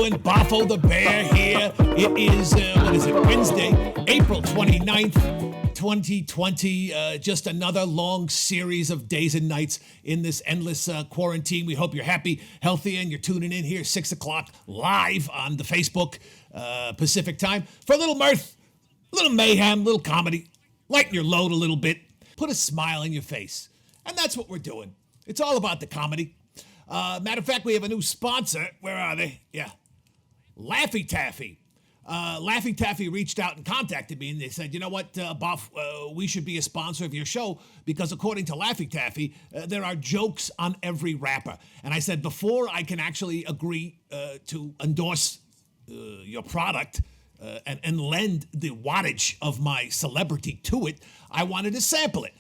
doing? Boffo the Bear here. It is, Wednesday, April 29th, 2020. Just another long series of days and nights in this endless quarantine. We hope you're happy, healthy, and you're tuning in here 6 o'clock live on the Facebook Pacific time for a little mirth, a little mayhem, a little comedy. Lighten your load a little bit. Put a smile in your face. And that's what we're doing. It's all about the comedy. Matter of fact, we have a new sponsor. Where are they? Yeah. Laffy Taffy. Laffy Taffy reached out and contacted me, and they said, you know what, Boff, we should be a sponsor of your show because according to Laffy Taffy, there are jokes on every rapper. And I said, before I can actually agree to endorse your product and lend the wattage of my celebrity to it, I wanted to sample it.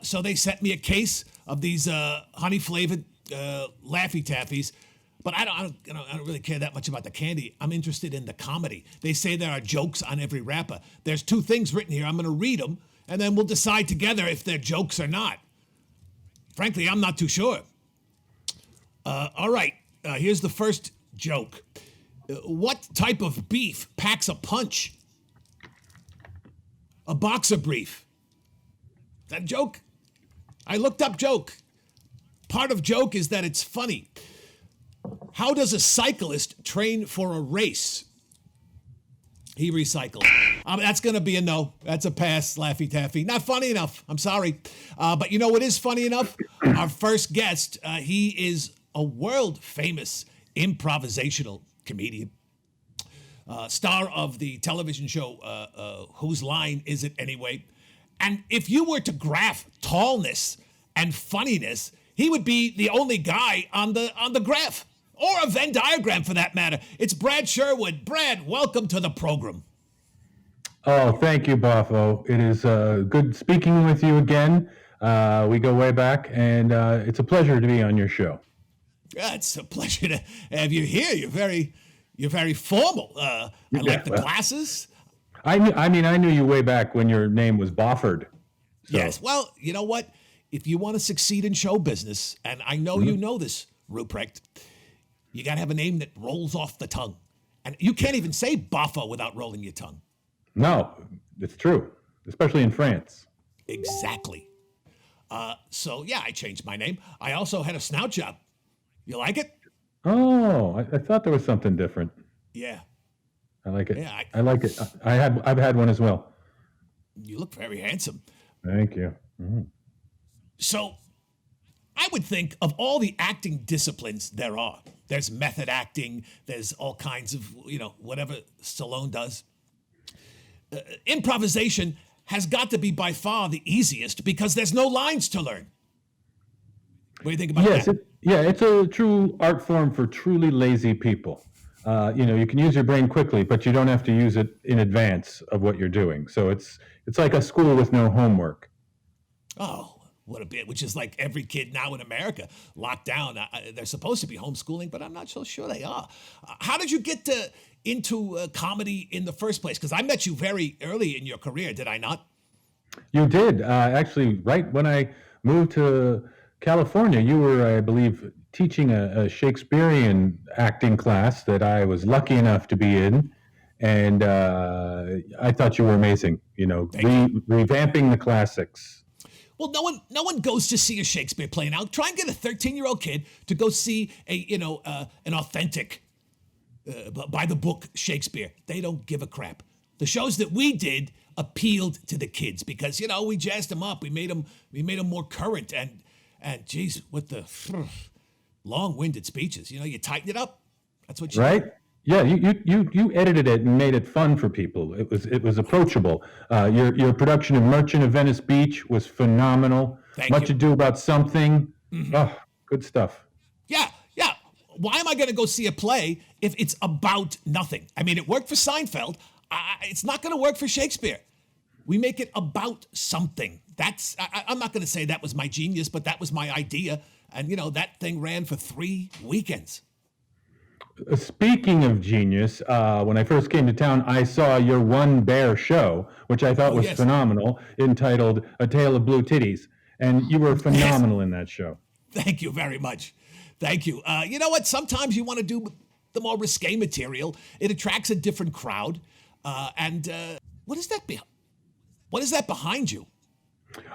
So they sent me a case of these honey-flavored Laffy Taffies, but I don't really care that much about the candy. I'm interested in the comedy. They say there are jokes on every rapper. There's two things written here. I'm going to read them, and then we'll decide together if they're jokes or not. Frankly, I'm not too sure. All right, here's the first joke. What type of beef packs a punch? A boxer brief. Is that a joke? I looked up joke. Part of joke is that it's funny. How does a cyclist train for a race? He recycles. That's going to be a no. That's a pass, Laffy Taffy. Not funny enough. I'm sorry. But you know what is funny enough? Our first guest, he is a world-famous improvisational comedian. Star of the television show Whose Line Is It Anyway? And if you were to graph tallness and funniness, he would be the only guy on the graph, or a Venn diagram for that matter. It's Brad Sherwood. Brad, welcome to the program. Oh, thank you, Boffo. It is good speaking with you again. We go way back, and it's a pleasure to be on your show. Yeah, it's a pleasure to have you here. You're very formal. I like the glasses. I knew you way back when your name was Bofford. So. Yes. Well, you know what? If you want to succeed in show business, and I know you know this, Ruprecht, you got to have a name that rolls off the tongue. And you can't even say Boffo without rolling your tongue. No, it's true, especially in France. Exactly. So, yeah, I changed my name. I also had a snout job. You like it? Oh, I thought there was something different. Yeah. I like it. Yeah, I like it. I've had one as well. You look very handsome. Thank you. Mm-hmm. So, I would think of all the acting disciplines there are. There's method acting. There's all kinds of, whatever Stallone does. Improvisation has got to be by far the easiest because there's no lines to learn. What do you think about that? It's a true art form for truly lazy people. You can use your brain quickly, but you don't have to use it in advance of what you're doing. So it's like a school with no homework. Oh, what a bit, which is like every kid now in America locked down. They're supposed to be homeschooling, but I'm not so sure they are. How did you get into comedy in the first place? Because I met you very early in your career, did I not? You did. Actually, right when I moved to California, you were, I believe, teaching a Shakespearean acting class that I was lucky enough to be in. And I thought you were amazing, revamping the classics. Well, no one goes to see a Shakespeare play now. Try and get a 13-year-old kid to go see an authentic, by the book Shakespeare. They don't give a crap. The shows that we did appealed to the kids because we jazzed them up. We made them more current and geez, with the long-winded speeches, you tighten it up. That's what you right. Do. Yeah, you edited it and made it fun for people. It was approachable. Your production of Merchant of Venice Beach was phenomenal. Much Ado About Something. Mm-hmm. Oh, good stuff. Yeah. Why am I going to go see a play if it's about nothing? I mean, it worked for Seinfeld. It's not going to work for Shakespeare. We make it about something. I'm not going to say that was my genius, but that was my idea. And, that thing ran for 3 weekends. Speaking of genius, when I first came to town, I saw your One Bear show, which I thought was phenomenal, entitled A Tale of Blue Titties. And you were phenomenal in that show. Thank you very much. Thank you. You know what? Sometimes you want to do the more risque material. It attracts a different crowd. And what is that? What is that behind you?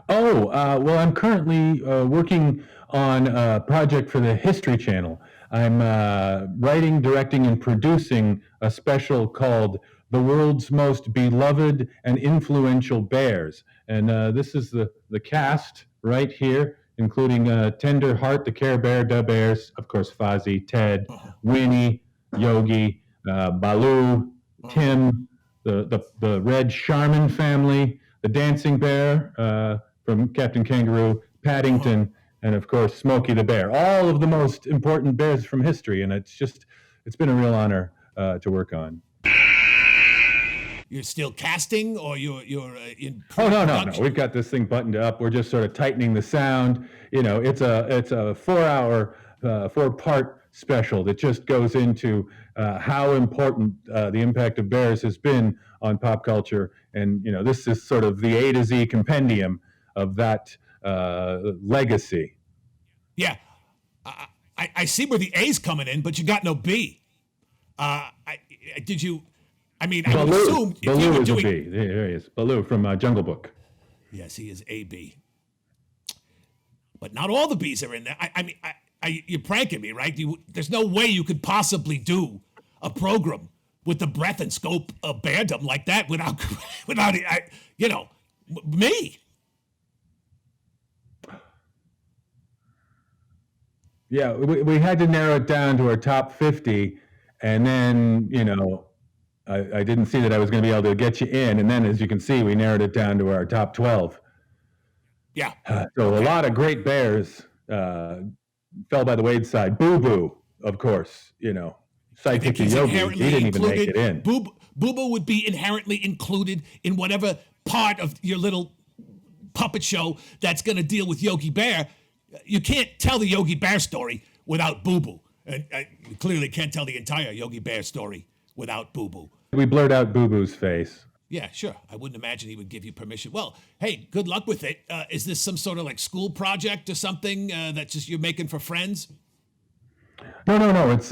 Oh, well, I'm currently working on a project for the History Channel. I'm writing, directing, and producing a special called The World's Most Beloved and Influential Bears. And this is the cast right here, including Tender Heart, the Care Bear, Da Bears, of course, Fozzie, Ted, Winnie, Yogi, Baloo, Tim, the Red Charmin family, the Dancing Bear from Captain Kangaroo, Paddington, and of course Smokey the Bear. All of the most important bears from history, and it's been a real honor to work on. You're still casting, or you're in? Oh no! We've got this thing buttoned up. We're just sort of tightening the sound. It's a 4-hour, 4-part special that just goes into how important the impact of bears has been on pop culture, and this is sort of the A to Z compendium of that legacy. Yeah, I see where the A's coming in, but you got no B. Did you? I mean, I would assume if Baloo you were is doing... a B. There he is. Baloo from Jungle Book. Yes, he is a B. But not all the B's are in there. I mean, you're pranking me, right? There's no way you could possibly do a program with the breadth and scope of beardom like that without me. Yeah, we had to narrow it down to our top 50, and then, I didn't see that I was going to be able to get you in, and then, as you can see, we narrowed it down to our top 12. Yeah. So a lot of great bears fell by the wayside. Boo Boo, of course, sidekick to Yogi. He didn't even make it in. Boo Boo would be inherently included in whatever part of your little puppet show that's going to deal with Yogi Bear. You can't tell the Yogi Bear story without Boo Boo. And you clearly can't tell the entire Yogi Bear story without Boo Boo. We blurred out Boo Boo's face. Yeah, sure. I wouldn't imagine he would give you permission. Well, hey, good luck with it. Is this some sort of like school project or something that just you're making for friends? No. It's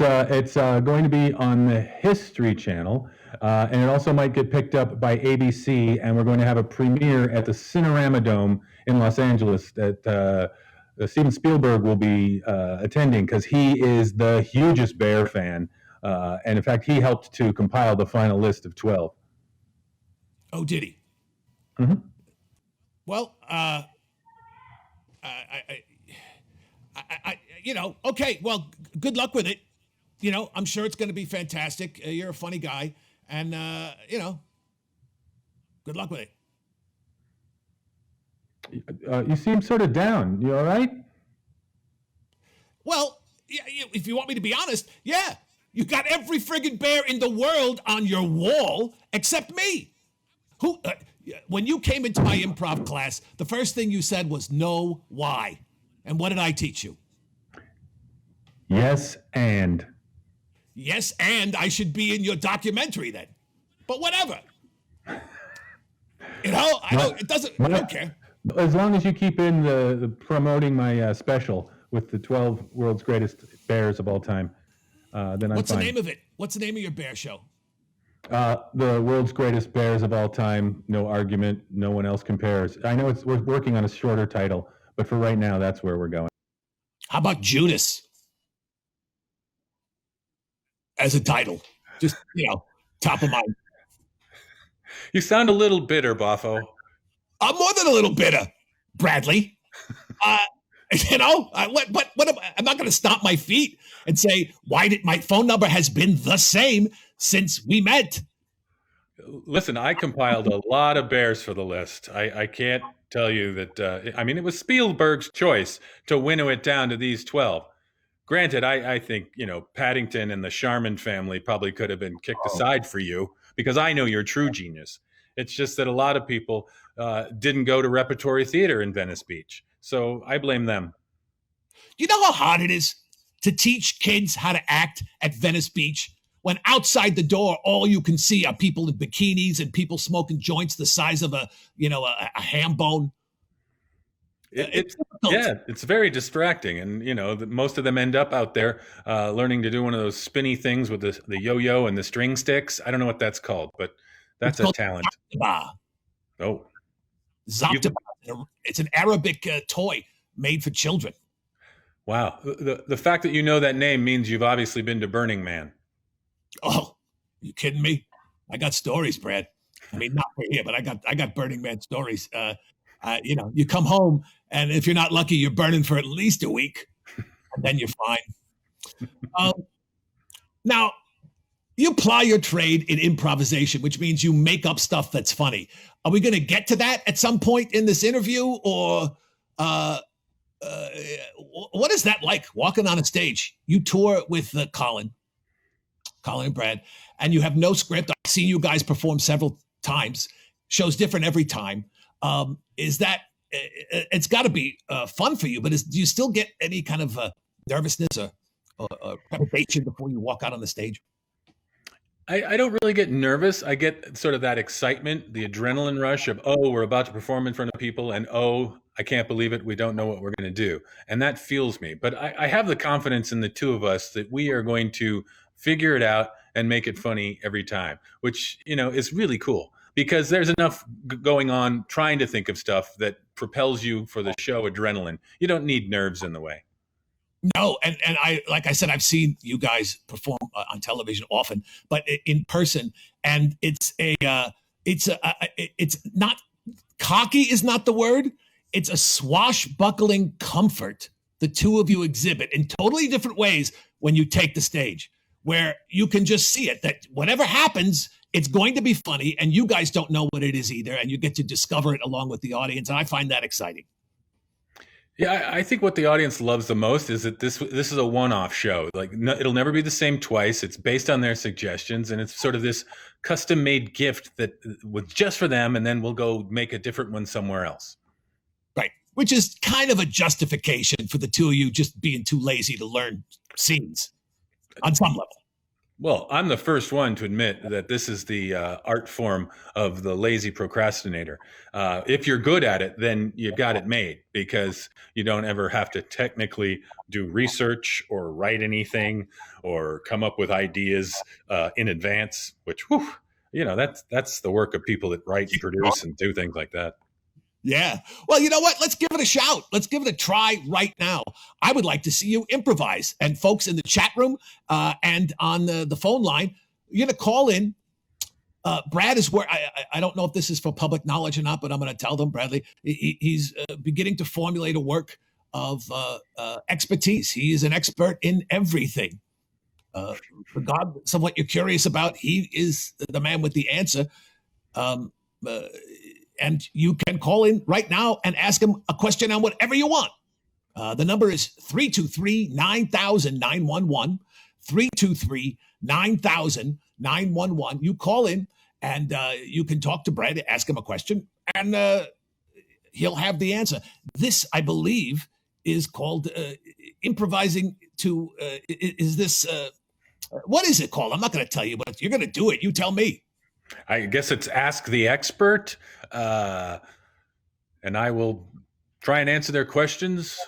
going to be on the History Channel, and it also might get picked up by ABC. And we're going to have a premiere at the Cinerama Dome in Los Angeles that Steven Spielberg will be attending because he is the hugest bear fan, and in fact, he helped to compile the final list of 12. Oh, did he? Mm-hmm. Well, okay. Well, good luck with it. I'm sure it's going to be fantastic. You're a funny guy, and good luck with it. You seem sort of down. You all right? Well, if you want me to be honest, yeah. You got every friggin' bear in the world on your wall except me. When you came into my improv class, the first thing you said was no, why? And what did I teach you? Yes, and. Yes, and I should be in your documentary then. But whatever. I don't care. As long as you keep in the promoting my special with the 12 world's greatest bears of all time, then I'm fine. What's the name of it? What's the name of your bear show? The world's greatest bears of all time. No argument. No one else compares. I know we're working on a shorter title, but for right now, that's where we're going. How about Judas as a title? Just, top of mind. You sound a little bitter, Boffo. I'm more than a little bitter, Bradley. I'm not going to stomp my feet and say, why did my phone number has been the same since we met? Listen, I compiled a lot of bears for the list. I can't tell you that, it was Spielberg's choice to winnow it down to these 12. Granted, I think, Paddington and the Charmin family probably could have been kicked aside for you because I know you're a true genius. It's just that a lot of people didn't go to repertory theater in Venice Beach. So I blame them. You know how hard it is to teach kids how to act at Venice Beach when outside the door, all you can see are people in bikinis and people smoking joints the size of a ham bone? It's difficult. yeah, it's very distracting, and most of them end up out there learning to do one of those spinny things with the yo-yo and the string sticks. I don't know what that's called, but that's It's a called talent. Zaptaba. Oh, Zaptaba. It's an Arabic toy made for children. wow! The fact that you know that name means you've obviously been to Burning Man. Oh, you kidding me? I got stories, Brad. I mean, not for here, but I got Burning Man stories. You come home, and if you're not lucky, you're burning for at least a week, and then you're fine. Now, you ply your trade in improvisation, which means you make up stuff that's funny. Are we going to get to that at some point in this interview, or what is that like walking on a stage? You tour with Colin and Brad, and you have no script. I've seen you guys perform several times. Shows different every time. Is that it's got to be fun for you? But do you still get any kind of nervousness or trepidation before you walk out on the stage? I don't really get nervous. I get sort of that excitement, the adrenaline rush of, oh, we're about to perform in front of people, and oh, I can't believe it. We don't know what we're going to do. And that fuels me. But I have the confidence in the two of us that we are going to figure it out and make it funny every time, which, is really cool because there's enough going on trying to think of stuff that propels you for the show adrenaline. You don't need nerves in the way. No, and like I said, I've seen you guys perform on television often, but in person, and it's not cocky is not the word. It's a swashbuckling comfort the two of you exhibit in totally different ways when you take the stage, where you can just see it that whatever happens, it's going to be funny, and you guys don't know what it is either, and you get to discover it along with the audience, and I find that exciting. Yeah, I think what the audience loves the most is that this is a one-off show. Like, it'll never be the same twice. It's based on their suggestions, and it's sort of this custom-made gift that was just for them, and then we'll go make a different one somewhere else. Right, which is kind of a justification for the two of you just being too lazy to learn scenes on some level. Well, I'm the first one to admit that this is the art form of the lazy procrastinator. If you're good at it, then you've got it made because you don't ever have to technically do research or write anything or come up with ideas in advance, which, that's the work of people that write and produce and do things like that. Yeah. Well, you know what? Let's give it a shout. Let's give it a try right now. I would like to see you improvise. And folks in the chat room and on the phone line, you're going to call in. Brad is where I don't know if this is for public knowledge or not, but I'm going to tell them, Bradley, he's beginning to formulate a work of expertise. He is an expert in everything. Regardless of what you're curious about, he is the man with the answer. And you can call in right now and ask him a question on whatever you want. The number is 323-9000-911, 323-9000-911. You call in and you can talk to Brad, ask him a question, and he'll have the answer. This, I believe, is called improvising to, is this, what is it called? I'm not going to tell you, but you're going to do it. You tell me. I guess it's Ask the Expert, and I will try and answer their questions,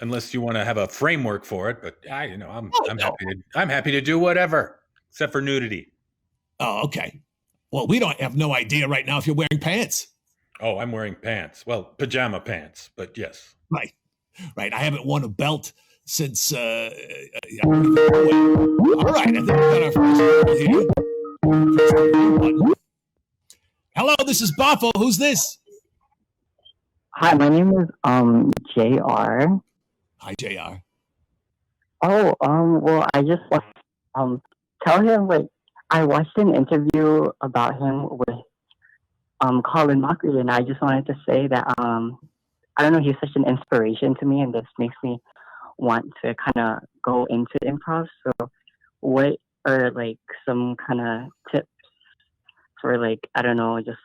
unless you want to have a framework for it. But I'm happy to do whatever, except for nudity. Oh, okay. Well, we don't have no idea right now if you're wearing pants. Oh, I'm wearing pants. Well, pajama pants, but yes. Right. I haven't worn a belt since. All right, I think we got our first call here. Hello, this is Boffo. Who's this? Hi, my name is JR. Hi, JR. Oh, well, I just tell him I watched an interview about him with Colin Mockery, and I just wanted to say that I don't know, he's such an inspiration to me, and this makes me want to kind of go into improv. So, what are some kind of tips for I don't know, just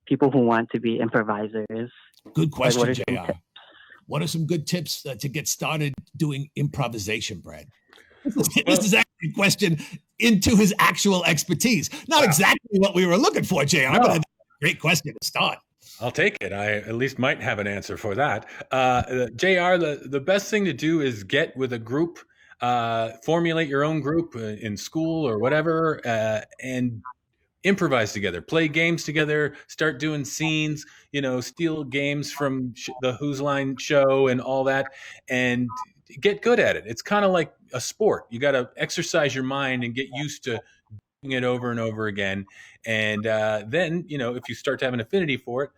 people who want to be improvisers? Good question, JR. What are some good tips to get started doing improvisation, Brad? This is actually a question into his actual expertise. Not exactly what we were looking for, JR, but a great question to start. I'll take it. I at least might have an answer for that. JR, the best thing to do is get with a group, formulate your own group in school or whatever, and improvise together, play games together, start doing scenes, steal games from the Who's Line show and all that, and get good at it. It's kind of like a sport. You got to exercise your mind and get used to doing it over and over again. And then, if you start to have an affinity for it,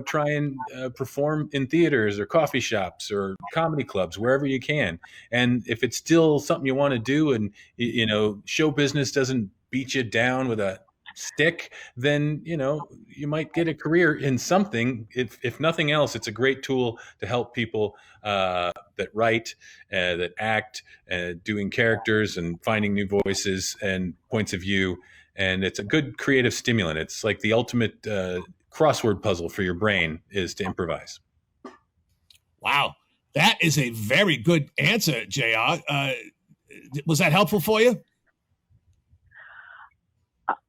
try and perform in theaters or coffee shops or comedy clubs, wherever you can. And if it's still something you want to do and, show business doesn't beat you down with a stick, then, you might get a career in something. If nothing else, it's a great tool to help people that write, that act, doing characters and finding new voices and points of view. And it's a good creative stimulant. It's like the ultimate crossword puzzle for your brain is to improvise. Wow. That is a very good answer, JR. Was that helpful for you?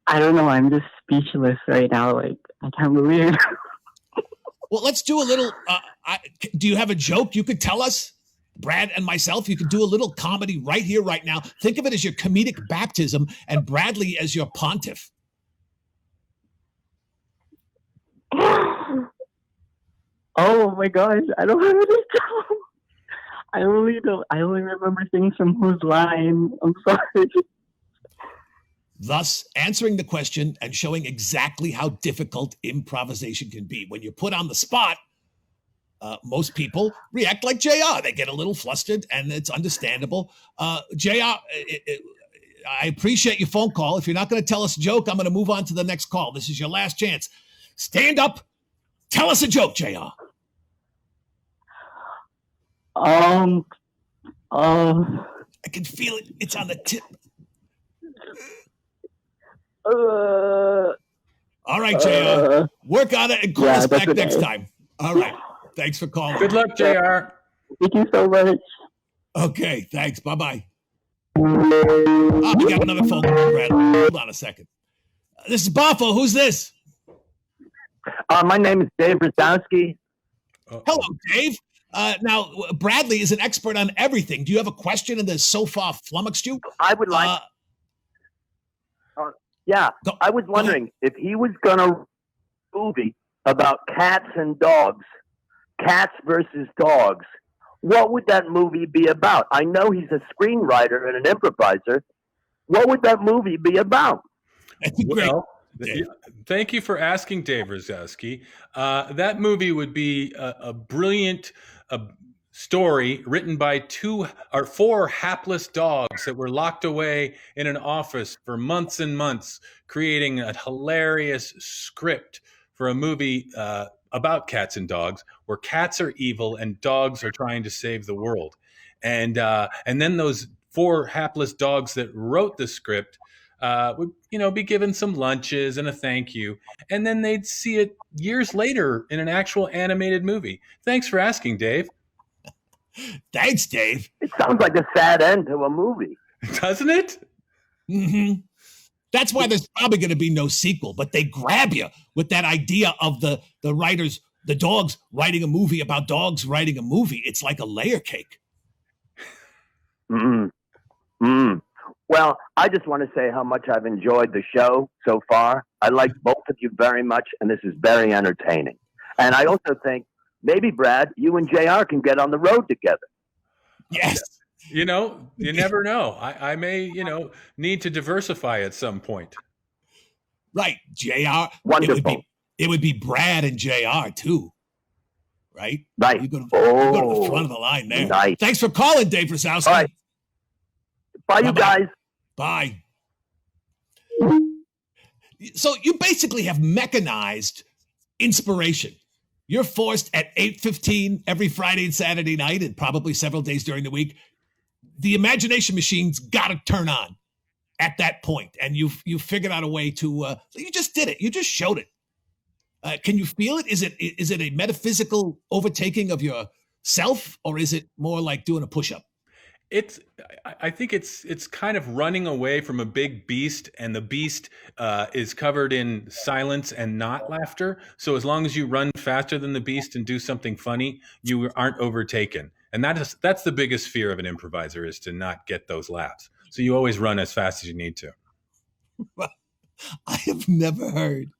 I don't know. I'm just speechless right now. Like, I can't believe it. Well, let's do a little. Do you have a joke you could tell us? Brad and myself, you could do a little comedy right here, right now. Think of it as your comedic baptism and Bradley as your pontiff. Oh my gosh, I don't have any joke. I only remember things from Who's Line. I'm sorry. Thus, answering the question and showing exactly how difficult improvisation can be. When you're put on the spot, most people react like JR. They get a little flustered, and it's understandable. JR, I appreciate your phone call. If you're not going to tell us a joke, I'm going to move on to the next call. This is your last chance. Stand up. Tell us a joke, JR. I can feel it. It's on the tip. All right, JR. Work on it and call us back next time. All right. Thanks for calling. Good luck, JR. Thank you so much. Okay, thanks. Bye-bye. We got another phone call, Brad. Hold on a second. This is Boffo. Who's this? My name is Dave Rosowski. Hello, Dave. Now, Bradley is an expert on everything. Do you have a question that has so far flummoxed you? I would like... I was wondering if he was going to movie about cats and dogs, cats versus dogs, what would that movie be about? I know he's a screenwriter and an improviser. What would that movie be about? Well, thank you for asking, Dave Rosowski. That movie would be a brilliant story written by 2 or 4 hapless dogs that were locked away in an office for months and months, creating a hilarious script for a movie about cats and dogs, where cats are evil and dogs are trying to save the world. And then those 4 hapless dogs that wrote the script would, be given some lunches and a thank you, and then they'd see it years later in an actual animated movie. Thanks for asking, Dave. Thanks, Dave. It sounds like a sad end to a movie. Doesn't it? Mm-hmm. That's why there's probably going to be no sequel, but they grab you with that idea of the writers, the dogs writing a movie about dogs writing a movie. It's like a layer cake. Well, I just want to say how much I've enjoyed the show so far. I like both of you very much, and this is very entertaining. And I also think maybe, Brad, you and JR can get on the road together. Yes. You never know. I may, need to diversify at some point. Right. JR. Wonderful. It would be Brad and JR too. Right? Right. You go to the front of the line there. Nice. Thanks for calling, Dave Rosowski. All right. Bye, you guys. Bye. So you basically have mechanized inspiration. You're forced at 8:15 every Friday and Saturday night, and probably several days during the week. The imagination machine's got to turn on at that point, and you figured out a way to. You just did it. You just showed it. Can you feel it? Is it a metaphysical overtaking of yourself, or is it more like doing a push-up? It's I think it's kind of running away from a big beast, and the beast is covered in silence and not laughter. So as long as you run faster than the beast and do something funny, you aren't overtaken. And that's the biggest fear of an improviser, is to not get those laughs. So you always run as fast as you need to. I have never heard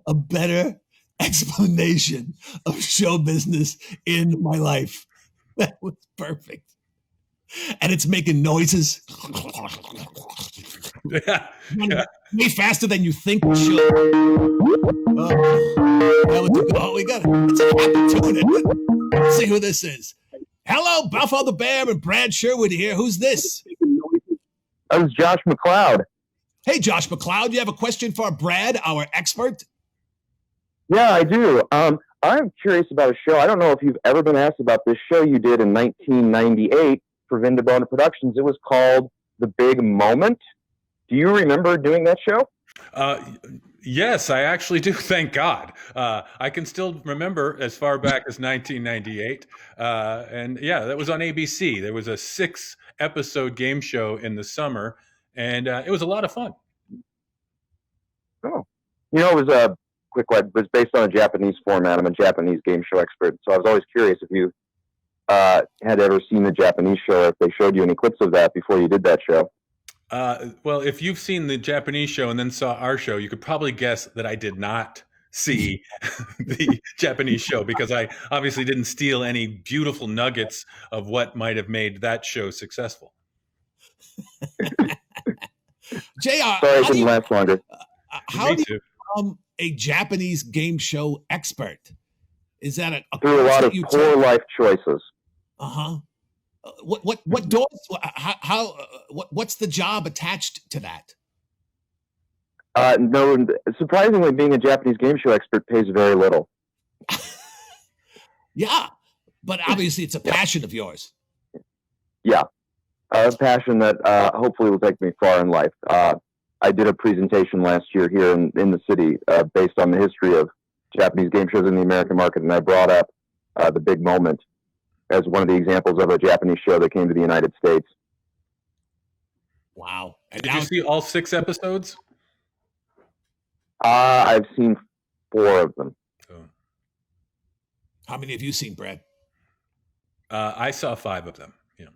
a better explanation of show business in my life. That was perfect. And it's making noises. Yeah. Way faster than you think it should. We got it. It's a happy tune, isn't it? Let's see who this is. Hello, Boffo the Bear and Brad Sherwood here. Who's this? That was Josh McLeod. Hey, Josh McLeod, you have a question for Brad, our expert? Yeah, I do. I'm curious about a show. I don't know if you've ever been asked about this show you did in 1998 for Vindabona Productions. It was called The Big Moment. Do you remember doing that show? Yes, I actually do. Thank God. I can still remember as far back as 1998. And yeah, that was on ABC. There was a 6-episode game show in the summer, and it was a lot of fun. Oh, it was a quick one. It was based on a Japanese format. I'm a Japanese game show expert, so I was always curious if you had ever seen the Japanese show, or if they showed you any clips of that before you did that show. Well, if you've seen the Japanese show and then saw our show, you could probably guess that I did not see the Japanese show, because I obviously didn't steal any beautiful nuggets of what might have made that show successful. JR, Sorry, it didn't last longer. How do you become a Japanese game show expert? Is that through a lot of poor life choices? Uh-huh. What doors? What's the job attached to that? No, surprisingly, being a Japanese game show expert pays very little. Yeah, but obviously it's a passion of yours. Yeah, a passion that hopefully will take me far in life. I did a presentation last year here in the city based on the history of Japanese game shows in the American market, and I brought up The Big Moment as one of the examples of a Japanese show that came to the United States. Wow. And did you see all 6 episodes? I've seen 4 of them. Oh. How many have you seen, Brad? I saw 5 of them. Yeah.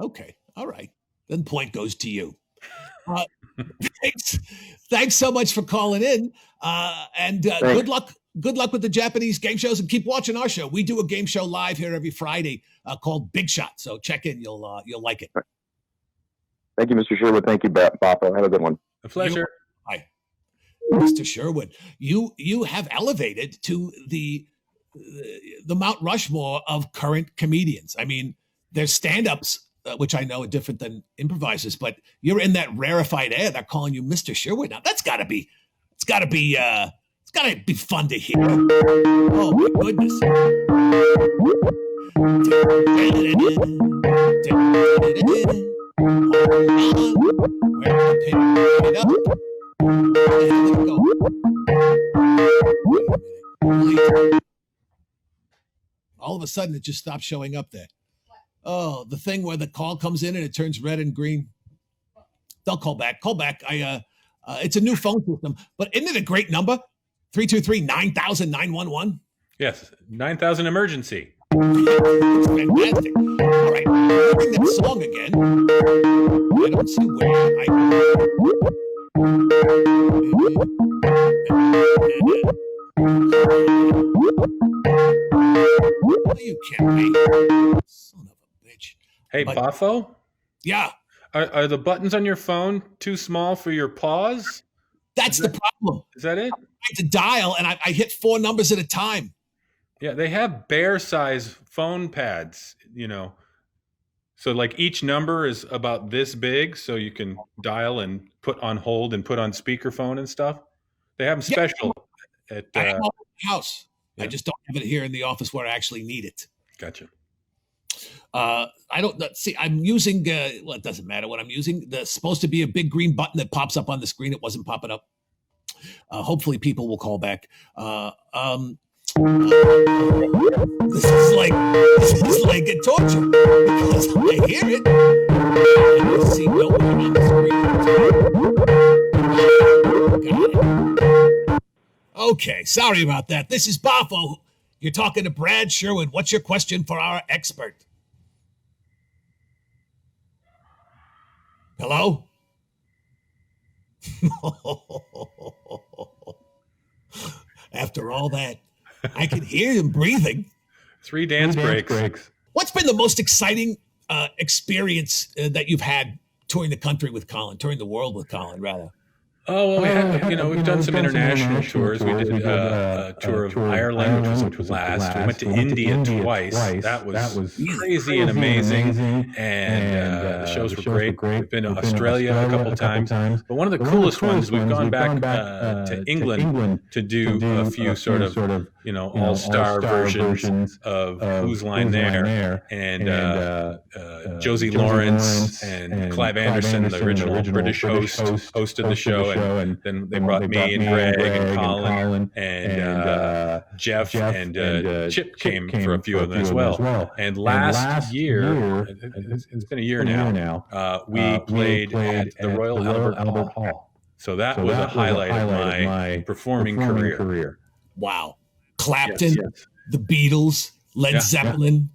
Okay. All right. Then point goes to you. Thanks so much for calling in. And good luck. Good luck with the Japanese game shows, and keep watching our show. We do a game show live here every Friday called Big Shot. So check in. You'll like it. Thank you, Mr. Sherwood. Thank you, Boffo. Have a good one. A pleasure. Hi, Mr. Sherwood. You have elevated to the Mount Rushmore of current comedians. I mean, there's stand-ups, which I know are different than improvisers, but you're in that rarefied air. They're calling you Mr. Sherwood now. It's got to be fun to hear. Oh my goodness. All of a sudden, it just stopped showing up there. Oh, the thing where the call comes in and it turns red and green. They'll call back. Call back. It's a new phone system, but isn't it a great number? 323-9000-911. Yes, 9000 emergency. It's fantastic. All right, bring that song again. I don't see where I Are you kidding me? Son of a bitch. Hey, Boffo? Yeah. Are the buttons on your phone too small for your paws? That's the problem. Is that it? I had to dial, and I hit 4 numbers at a time. Yeah, they have bear-size phone pads, So like each number is about this big, so you can dial and put on hold and put on speakerphone and stuff. They have them special at I have it in the house. Yeah. I just don't have it here in the office where I actually need it. Gotcha. I don't see. I'm using. Well, it doesn't matter what I'm using. There's supposed to be a big green button that pops up on the screen. It wasn't popping up. Hopefully, people will call back. This is like a torture because I hear it. I see nowhere on the screen. Got it. Okay, sorry about that. This is Boffo. You're talking to Brad Sherwood. What's your question for our expert? Hello? After all that, I can hear him breathing. Three dance breaks. What's been the most exciting experience that you've had touring the country with Colin, touring the world with Colin, rather? Oh, well, we've done some international tours. We did a tour of Ireland, which was a blast. We went to India twice. That was crazy and amazing. And the shows were great. We've been to Australia a couple times. But one of the coolest ones, we've gone back to England to do a few sort of all-star versions of Who's Line There. And Josie Lawrence and Clive Anderson, the original British host, hosted the show. And then they brought me and Greg and Colin and Jeff and Chip came for a few of them as well. And last year, it's been a year now, we played at the Royal Albert Hall. So that was a highlight of my performing career. Wow. Clapton, the Beatles, Led Zeppelin.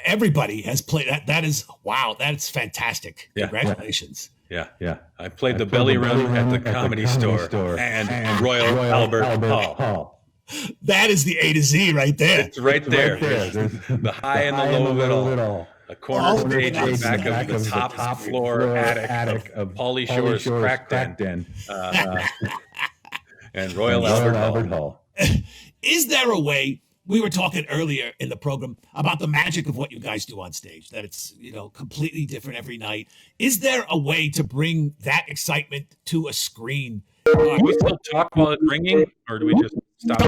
Everybody has played that. That is, wow, that's fantastic. Congratulations. Yeah. I played the Belly Run at the Comedy Store and Royal Albert Hall. That is the A to Z right there. It's right there. There's the high and the low of it all. A corner stage in the back of the top floor attic of Pauly Shore's crack den. And Royal Albert Hall. Is there a way, we were talking earlier in the program about the magic of what you guys do on stage, that it's, completely different every night. Is there a way to bring that excitement to a screen? Do we still talk while it's ringing, or do we just stop?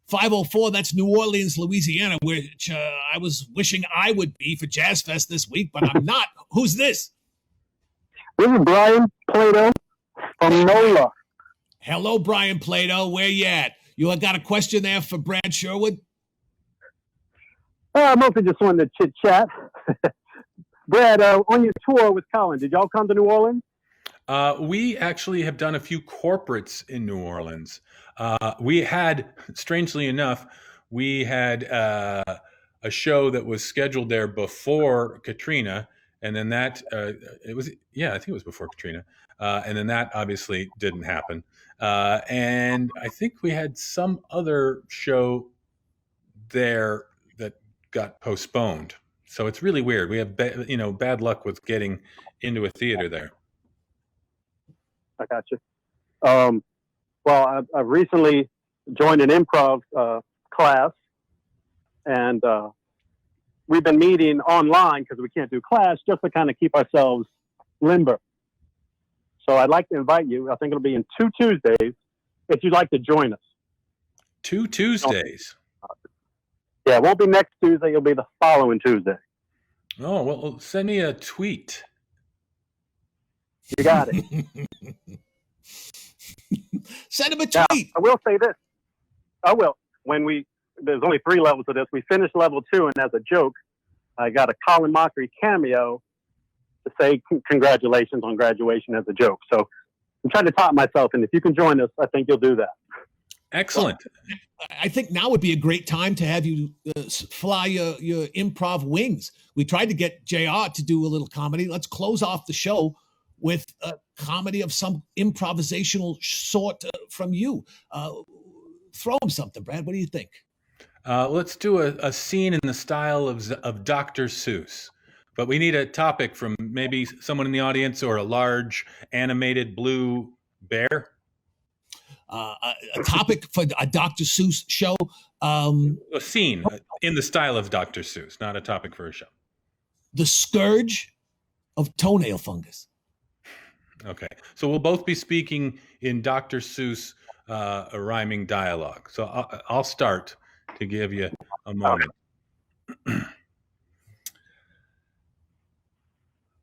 504, that's New Orleans, Louisiana, which I was wishing I would be for Jazz Fest this week, but I'm not. Who's this? This is Brian Plato from NOLA. Hello, Brian Plato. Where you at? You got a question there for Brad Sherwood? Mostly just wanted to chit-chat. Brad, on your tour with Colin, did y'all come to New Orleans? We actually have done a few corporates in New Orleans. We had, strangely enough, a show that was scheduled there before Katrina, and then that I think it was before Katrina, and then that obviously didn't happen. And I think we had some other show there that got postponed. So it's really weird. We have bad luck with getting into a theater there. I got you. Well, I recently joined an improv class, and we've been meeting online because we can't do class, just to kind of keep ourselves limber. So I'd like to invite you. I think it'll be in 2 Tuesdays, if you'd like to join us. 2 Tuesdays? Yeah, it won't be next Tuesday. It'll be the following Tuesday. Oh, well, send me a tweet. You got it. Send him a tweet. Now, I will say this. I will. There's only 3 levels of this. We finished level 2, and as a joke, I got a Colin Mockery cameo to say congratulations on graduation as a joke. So I'm trying to top myself, and if you can join us, I think you'll do that. Excellent. Well, I think now would be a great time to have you fly your improv wings. We tried to get JR to do a little comedy. Let's close off the show with a comedy of some improvisational sort from you. Throw him something, Brad. What do you think? Let's do a scene in the style of Dr. Seuss. But we need a topic from maybe someone in the audience or a large animated blue bear. A topic for a Dr. Seuss show. A scene in the style of Dr. Seuss, not a topic for a show. The scourge of toenail fungus. Okay. So we'll both be speaking in Dr. Seuss a rhyming dialogue. So I'll start to give you a moment.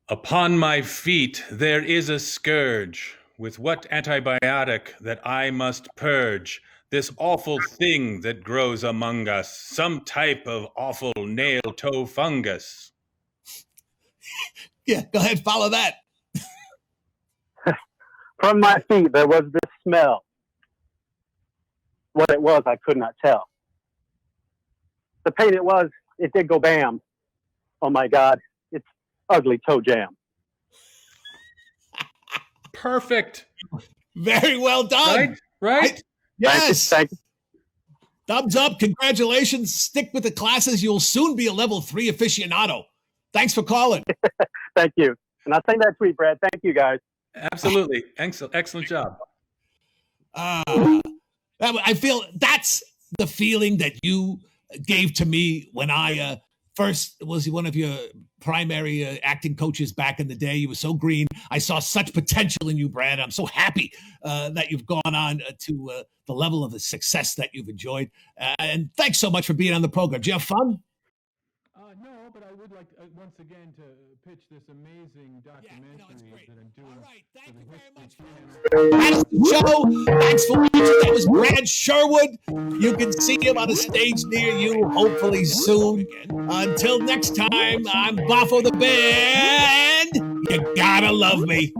Upon my feet there is a scourge. With what antibiotic that I must purge this awful thing that grows among us, some type of awful nail-toe fungus. Yeah, go ahead, follow that. From my feet, there was this smell. What it was, I could not tell. The pain it did go bam. Oh my God, it's ugly toe jam. Perfect. Very well done. Right? Yes. Thank you. Thumbs up. Congratulations. Stick with the classes. You'll soon be a level 3 aficionado. Thanks for calling. Thank you. And I'll send that tweet, Brad. Thank you, guys. Absolutely. Excellent job. I feel that's the feeling that you gave to me when I first was one of your primary acting coaches back in the day. You were so green. I saw such potential in you, Brad. I'm so happy that you've gone on to the level of the success that you've enjoyed. And thanks so much for being on the program. Did you have fun? No, but I would like once again to pitch this amazing documentary that I'm doing. All right, thank you very much. That's the show. Thanks for watching. That was Brad Sherwood. You can see him on a stage near you, hopefully soon. Until next time, I'm Boffo the Band. You gotta love me.